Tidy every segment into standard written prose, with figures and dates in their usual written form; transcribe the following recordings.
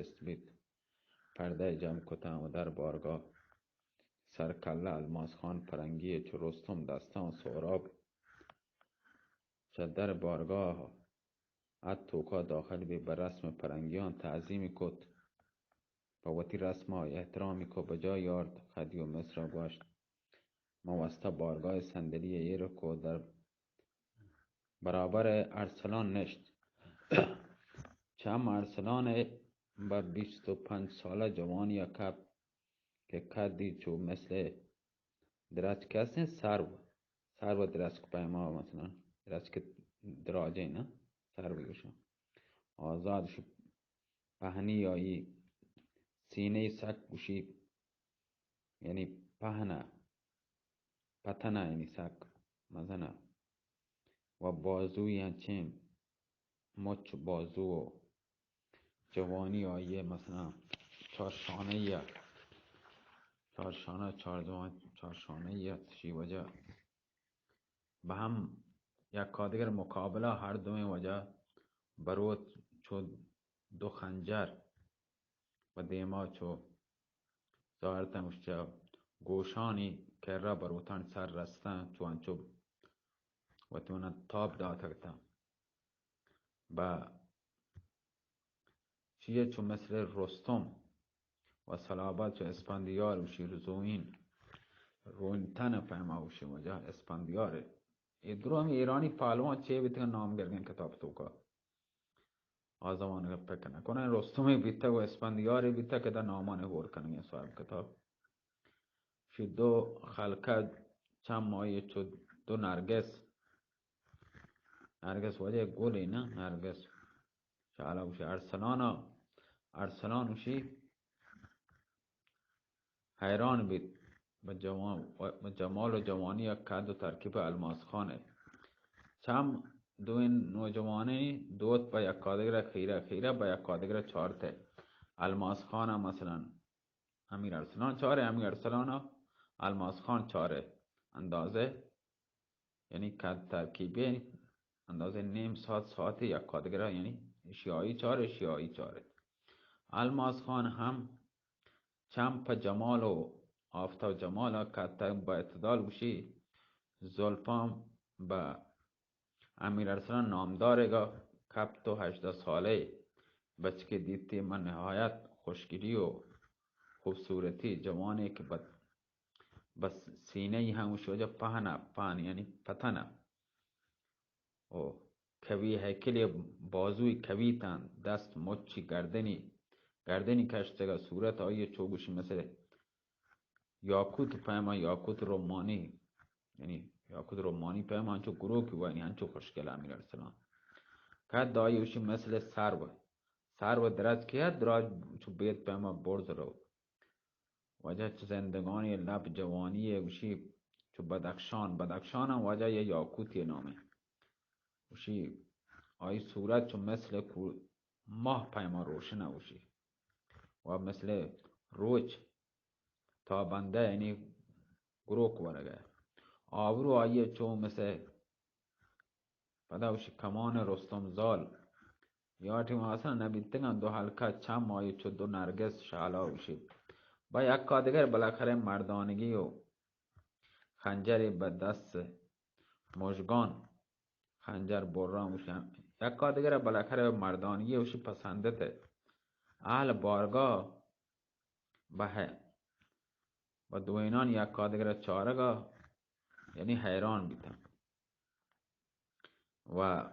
بید. پرده جمع کتم و در بارگاه سرکله الماس خان پرنگی چو رستم دستان سهراب در بارگاه ات توکا داخل بی بر رسم پرنگیان تعظیمی کت با وتی رسم های احترامی کو بجا یارد خدی و مصر گوشت موسته بارگاه صندلی ایر کو در برابر ارسلان نشت چم ارسلان بر 25 ساله جوانی کپ که کدی چو مثل درست کسی سرو درست پیما مثلا درست که دراجه نه سرویشون آزادش پهنی یایی سینه سک گوشی یعنی پتنه یعنی سک مثلا و بازوی هنچین مچ بازو و جوانی آیه مثلا چارشانه چارشانه شی وجه به هم یک دیگر مقابله هر دوی وجه بروت چو دو خنجر و دیما چو ظاهرتن اشچه گوشانی که را بروتان سر رستن چو انچو و تونا تاب داتکتا با چیه چو مثل رستم و صلابت چو اسپندیار و شیرزوین روین تن پیما وشی وجه اسپندیاره درو هم ایرانی پالوان چه بیتگه نام گرگن کتاب توکا آزمانه پکر نکنه رستمی بیته و اسپندیاری بیته که در نامانه هور کنه صاحب کتاب شی دو خلقه چم مایه چو دو نرگس وجه گلی نه نرگس شعلا وشی ارسلان وشی حیران بید به جمال و جوانی کد و ترکیب الماس خانه چم دو این نوجوانی دوت با یک کادگر خیره با یک کادگر چارته الماس خانه مثلا امیر ارسلان چاره امیر ارسلان الماس خان چاره اندازه یعنی کد ترکیبی اندازه نیم ساعت یک کادگر یعنی شیایی چاره الماس خان هم چم پا جمال و آفتاب جمال کد با اعتدال گوشی زلفام با امیر ارسلان نامدارگا کپ تو 18 ساله بچه که دیدتی من نهایت خوشگیری و خوبصورتی جوانی که بس سینه هموش وجه پهن یعنی پتنه و کوی هیکلی بازوی کوی تن دست مچی گردنی کشتگا صورت آیه چوگوشی مثل یاکوت پیما یاکوت رومانی یعنی یاکوت رومانی پیما هنچو گروه که یعنی هنچو خوشگل امیر ارسلان که دایوشی مثل سرو درست که دراج چو بیت پیما برز رو وجه چو زندگانی لب جوانی وشی چو بدخشان هم وجه یه یاکوتی نامه وشی آی صورت چو مثل ماه پیما روشنه وشی و مثل روچ تابنده یعنی گروک ورگه آورو آیه چو مثل پدوشی کمان رستم زال یا تیم اصلا نبیتگن دو حلقه چم آیه چو دو نرگس شعلا وشی با یک کادگر بالاخره مردانگی و خنجری به دست مژگان خنجر بران وشی یک کادگر بالاخره مردانگی وشی پسندته اهل بارگاه و دوینان یک کادگر چارگاه یعنی حیران بیتن و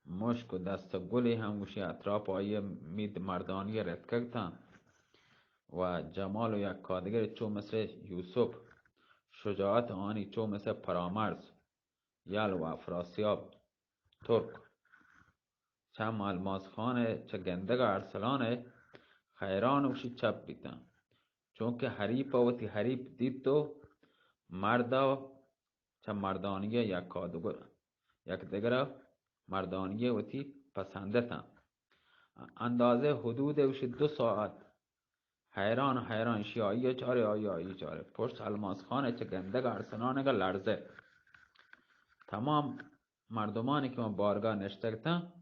مشک و دست گلی هم وشی اطراف آیه مید مردانی رتکگتن و جمال و یک کادگر چو مثل یوسف شجاعت آنی چو مثل پرامرز یل و افراسیاب ترک چم الماس خانه چه گندگ ارسلانه خیران وشی چپ بیتن چون که حریف وتی حریف دید تو مردا چه مردانگی یک دیگر مردانگی وتی پسندتن اندازه حدود وشی 2 ساعت حیران شی آیه چاره پشت الماس خانه چه گندگ ارسلانه لرزه تمام مردمانی که من بارگاه نشتگتن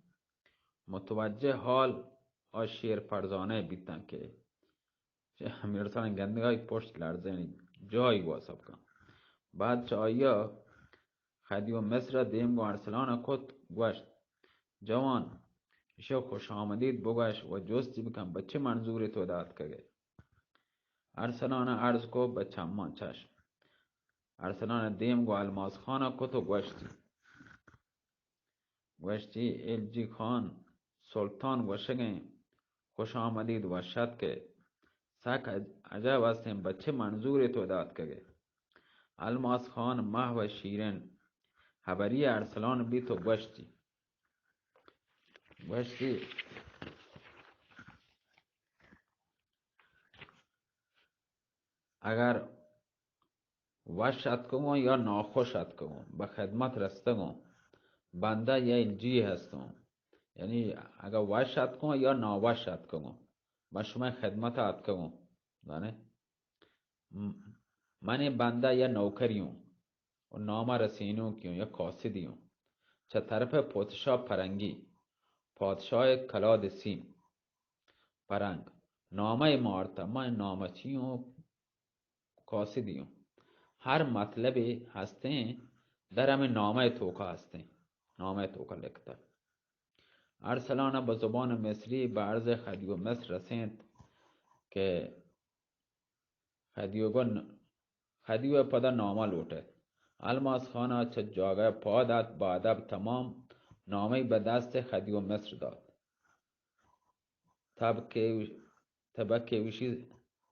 متوجه حال شیر فرزانه بیتن که میرسان گنده های پشت لرزه جایی واسب کن. بعد چایا خدیو مصر دیم گو ارسلان کت گوشت جوان ایشو خوش آمدید بگوش و جستی بکن بچه منظوری تو داد که ارسلان عرض کو بچمان چشم. ارسلان دیم گو الماس خانه کت و گوشتی الجی خان سلطان گوشگه خوش آمدید و شد که سک عجب هستیم بچه منظوری تو داد که الماس خان محو شیرین خبری ارسلان بی تو گوشتی اگر وشت کنم یا ناخوشت کنم به خدمت رستگم بنده یه الجی هستم. یعنی اگر وشت کنم یا ناوشت کنم به شما خدمت ات کنم. من بنده یه نوکریم و نام رسینو کیوں یا قاصدیم چه طرف پادشاه پرنگی پادشاه کلاد سیم پرنگ نامه مارتا من نامه چیوں قاصدیم هر مطلبی هسته در همین نامه توکا هسته. نامه توکا لکھتا ارسلانه به زبان مصری به عرض خدیو مصر رسید که خدیو پدا نامه لوٹه. الماس خانه چه جاگه پادت با ادب تمام نامه به دست خدیو مصر داد.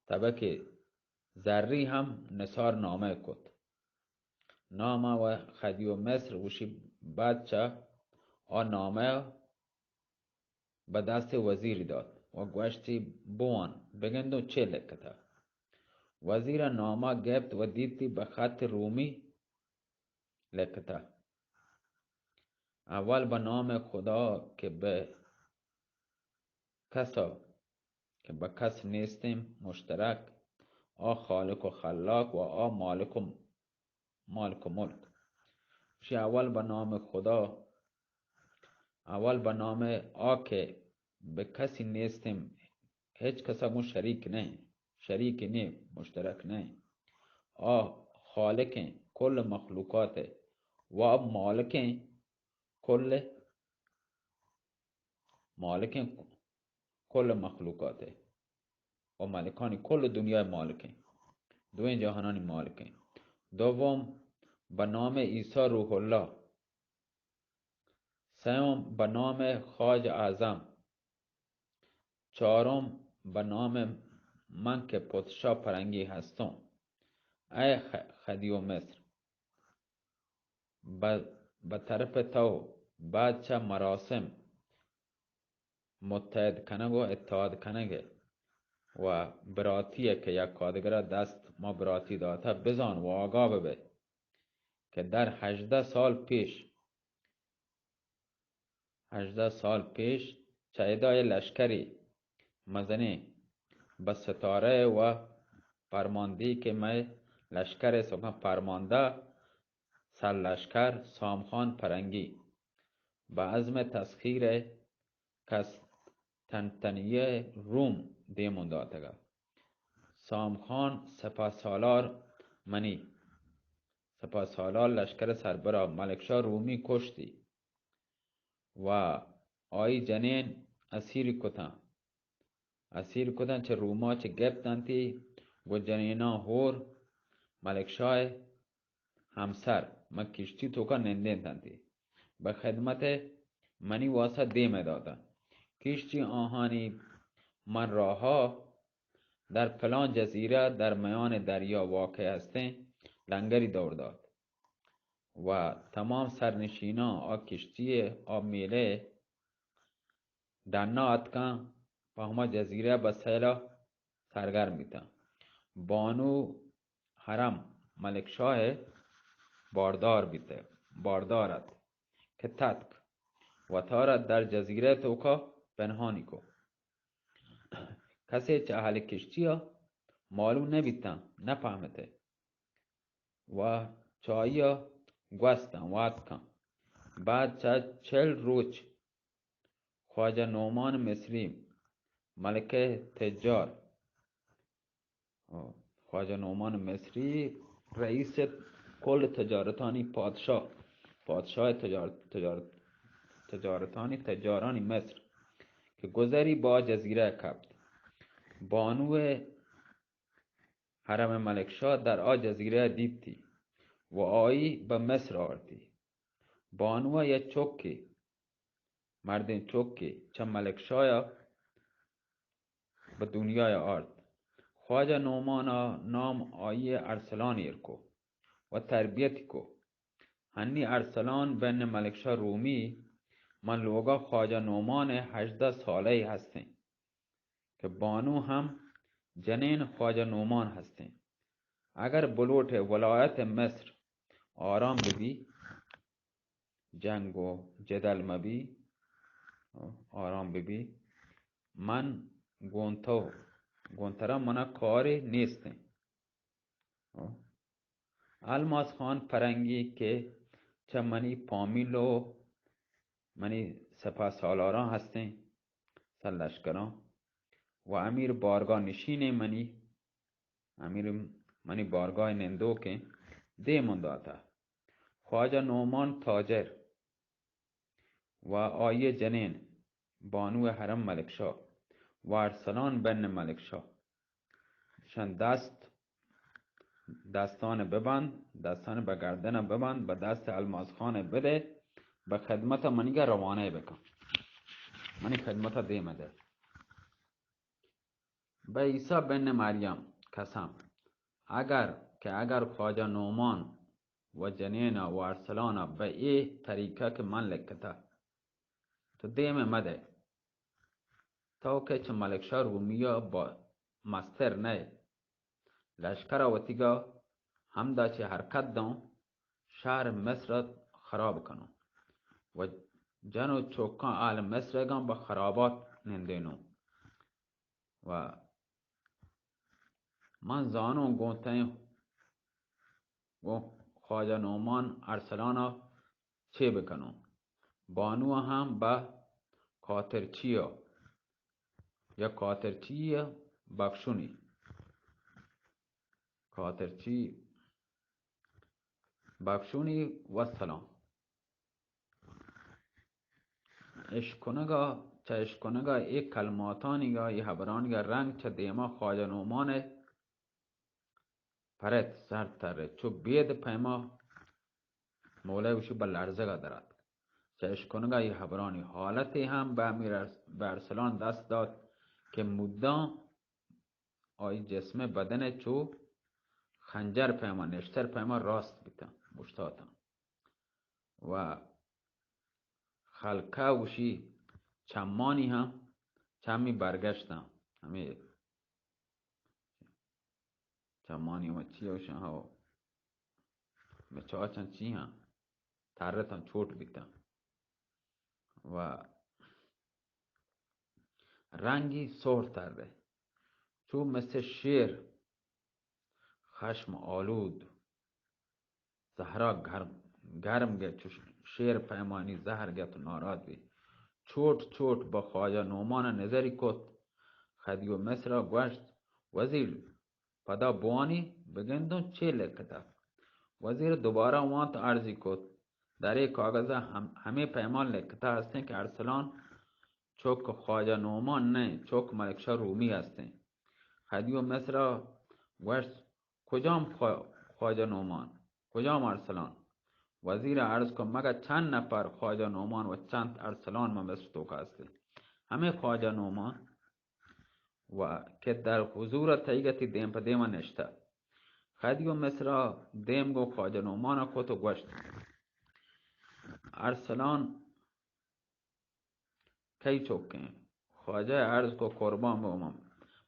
طبک زری هم نثار نامه کد. نامه و خدیو مصر وشی بچه نامه به دست وزیر داد و گوشتی بوان بگندو چه لکتا. وزیر نامه گفت و دیدی به خط رومی لکتا. اول به نام خدا که به کس نیستیم مشترک خالق و خلاق و مالک و ملک. اول به نام خدا اول به نام که به کسی نیستیم هیچ کسا شریک نه مشترک نه خالق کل مخلوقات و مالک کل مخلوقات و مالکانی کل دنیای مالک دوین جهانانی مالک. دوم به نام عیسی روح الله. سوم به نام خواج اعظم. چهارم به نام من که پادشاه پرنگی هستم. ای خدیو مصر به طرف تو بعد چه مراسم متحد کنگ و اتحاد کنگ و براتیه که یک کادگر دست ما براتی داده بزان و آگاه ببه که در 18 سال پیش چیدای لشکری مزنی به ستاره و فرماندهی که من لشکر سکن فرمانده سر لشکر سامخان پرنگی به عزم تسخیر قسطنطنیه روم دیمون دادگا. سامخان سپاسالار منی سپاسالار لشکر سربرا ملکشاه رومی کشتی و آی جنین اسیر کتن چه روما چه گفتنتی و جنینا هور ملکشاه همسر ما کشتی توکا نندین تنتی به خدمت منی واسه دیمه دادن. کشتی آهانی من راها در فلان جزیره در میان دریا واقع هسته لنگری دور داد و تمام سرنشینا کشتی میله دنا اتکن و همه جزیره به سیلا سرگرم بیتن. بانو حرم ملکشاه باردارد که تتک و تارد در جزیره توکا پنهانی کو. کسی چه اهل کشتی ها معلوم نبیتن نفهمته و چایی ها گوستن و اتکن. بعد چه 40 روز خواجه نومان مصری ملکه تجار، خواجه نعمان مصری رئیس کل تجارتانی پادشاه تجارتانی تجارانی مصر که گذری با جزیره کبت. بانو حرم ملکشاه در آ جزیره دیدتی و آیی به مصر آردی. بانو یه چوکی مردین چوکی چه ملکشاه به دنیای آرد. خواجه نعمانا نام آیی ارسلان ایرکو و تربیتی کو. هنی ارسلان بن ملکشاه رومی من لوگا خواجه نعمان 18 ساله هستیم که بانو هم جنین خواجه نعمان هستیم. اگر بلوٹ ولایت مصر آرام ببی، جنگ و جدل مبی، آرام ببی، من گونترا منا کاری نیستیم. الماس خان پرنگی که چه منی پامیل و منی سپه سالاران هستیم سرلشکران و امیر بارگاه نشین منی بارگاه نندو که ده منداتا. خواجه نعمان تاجر و آیه جنین بانو حرم ملکشاه و ارسلان بن ملکشاه شن دستان به گردن ببند، به دست الماس خان بده، به خدمت منیگه روانه بکن، منی خدمت دیمه ده. به عیسی بن مریم قسم اگر خواجه نعمان و جنین و ارسلان به ای طریقه که من لکته تو دیمه مده تو که چه ملکشاه رومیا با مستر نه لشکر وطیگا همدا چه حرکت دون شهر مصر خراب کنو و جن و چوکان آل مصر گان به خرابات نندینو و من زانو گونتین خواجه نعمان ارسلانا چه بکنو. بانو هم به کاترچی بخشونی و سلام. اشکنگا ایک کلماتانیگا ای حبرانیگا رنگ چه دیما خواجه نعمان پرت سر تره چو بید پیما مولای وشو به لرزگا درد. چه اشکنگا ای حبرانی حالتی هم به امیر ارسلان دست داد که مدام آی جسم بدن چو خنجر پیما نشتر پیما راست بیتن مشتاتن و خلقه وشی چمانی هم چمی برگشتن همه چمانی هم چی هوشن ها مچاچن چی هم ترتن چوٹ بیتن و رنگی سر تره چو مثل شیر خشم آلود زهرا گرم گه چو شیر پیمانی زهر گه تو ناراض بی. چوٹ با خواجه نعمان نظری کت خدیو مصر گوشت وزیر پدا بوانی بگندون چه لکتا. وزیر دوباره وانت عرضی کت در یک کاغذ همه پیمان لکتا هستن که ارسلان چوک خواجه نعمان نه چوک ملکشاه رومی هستن. خدیو مصر گوشت کجام خواجه نعمان کجام ارسلان. وزیر عرض کن مگه چند نفر خواجه نعمان و چند ارسلان ما مصر توکه هسته. همه خواجه نعمان و که در حضور تایگتی دیم پا دیما نشته. خدیو مصر دیم گو خواجه نعمان کتو گوشت ارسلان کی چوکیں. خواجه عرض کو قربان بومم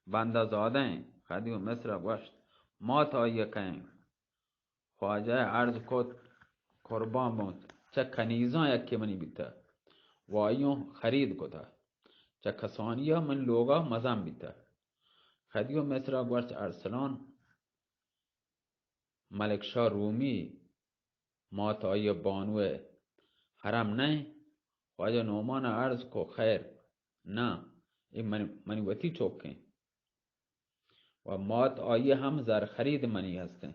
بنده زاده ہیں. خدیو مصر گوشت ما تا یکیں. خواجه عرض کت قربان بود چه کنیزان یکی منی بیتا و ایون خرید کتا چه کسانی من لوگا مزم بیتا. خدیو مصر گوشت ارسلان ملکشاه رومی ما تا بانو حرم نه. خواجه نعمان عرض کو خیر نه این منی وتی چوکیں و مات آیه هم زر خرید منی هستن.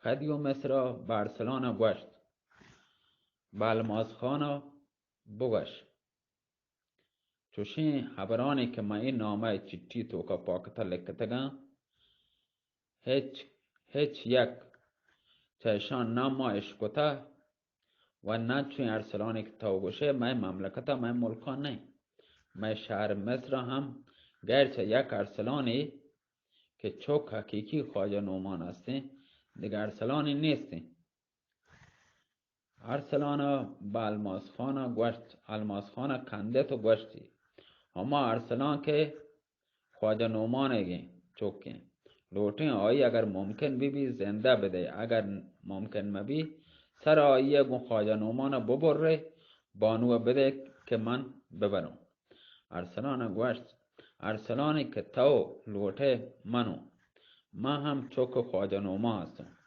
خدیو مصر بارسلونا گوشت بالماز خانا بگوش چوشین خبرانی که من این نامه چیتی تو که پاکتا لکتگم هیچ یک چایشان نه ما اشکتا و نه چون ارسلانی که تو گوشه من مملکتا من ملکان نه من شهر مصر هم گرچه یک ارسلانی که چوک حقیقی خواجه نومان هستین دیگر ارسلانی نیستین. ارسلانا با الماس خانا گوشت الماس خانا کنده تو گوشتی اما ارسلان که خواجه نومان اگه چوکیں لوٹیں آئی اگر ممکن بھی زندہ بده اگر ممکن مبی سر آئی گو خواجه نومان ببر ره بانو بده که من ببرم. ارسلان گوشت ارسلانی که تو لوٹه منو من هم چوک خواجه نومان هستم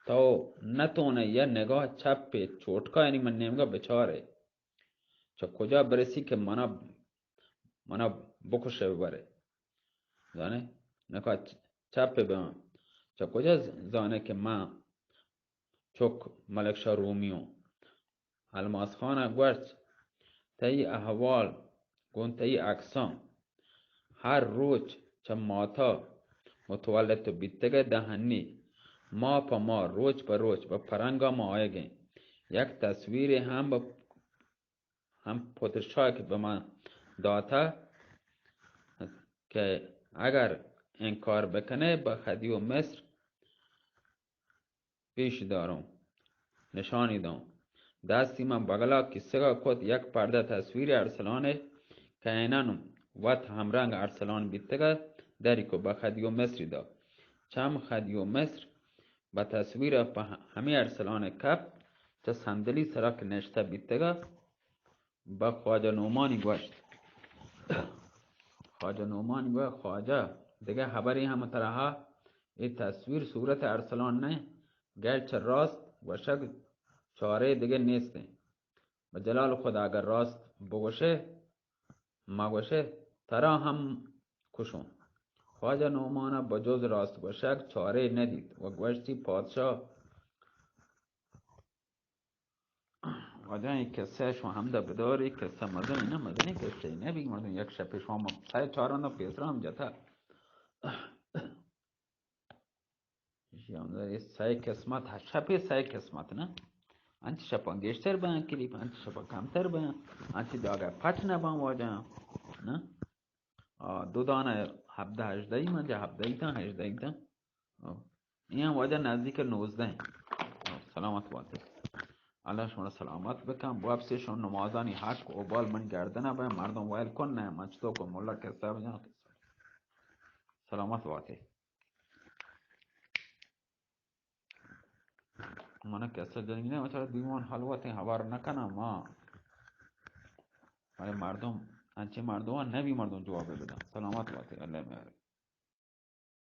تو نتونه یه نگاه چپ چوٹکا یعنی من نمیگه بچاره چه کجا برسی که منا بکشه ببره زانه نگاه چپ به من چه کجا زانه که من چوک ملک شاه رومیو. الماس خانه گوشت تایی احوال گون تایی اکسان هر روز چه ماتا متولد بیتگه دهنی ما پا ما روز به روز به پرنگا ما آیگه یک تصویر هم پوترشای که به من داتا که اگر انکار بکنه به خدیو مصر پیش دارم نشانی دام دستی من بغلا کسگا کد یک پرده تصویر ارسلانه که اینانم وط همرنگ ارسلان بیتگه داری که به خدیو مصری دا چم خدیو مصر به تصویر په همه ارسلان کپ چه صندلی سرک نشته بیتگه به خواجه نومانی گوشت. خواجه نومانی گوشت خواجه دیگه خبری همه طرحه این تصویر صورت ارسلان نه گرچه راست و شک چاره دیگه نیسته به جلال خدا اگر راست بگوشه مگوشه ترا هم کشون. خواجه نومان با جز راست و شک چاره ندید و گوشتی پادشاه خواجه این کسه شما هم ده بداری کسه مردم اینا مدنی کسه نبیگ مردم یک شب شما سای چاران و پیسر هم جتا سای قسمت هر شب سای قسمت نه انتی شپا گشتر بان کلیپ انتی شپا کمتر بان انتی داگه پچ نبان واجه نه دو دانه 17-18 من جا 17 تا 18 تا این هم واجه نزدیک 19 سلامت باشه الله شما را سلامت بکن وابسشون نمازانی حق و بال من گردنه به مردم ویل کن نه من چطور کن مولا کسا بجان سلامت باشه من کسا جنگی نه چرا دیوان حلوات هوار نکنم ما ولی مردم انچه مردم نبی مردم جواب بدن سلامت باشه الله میاره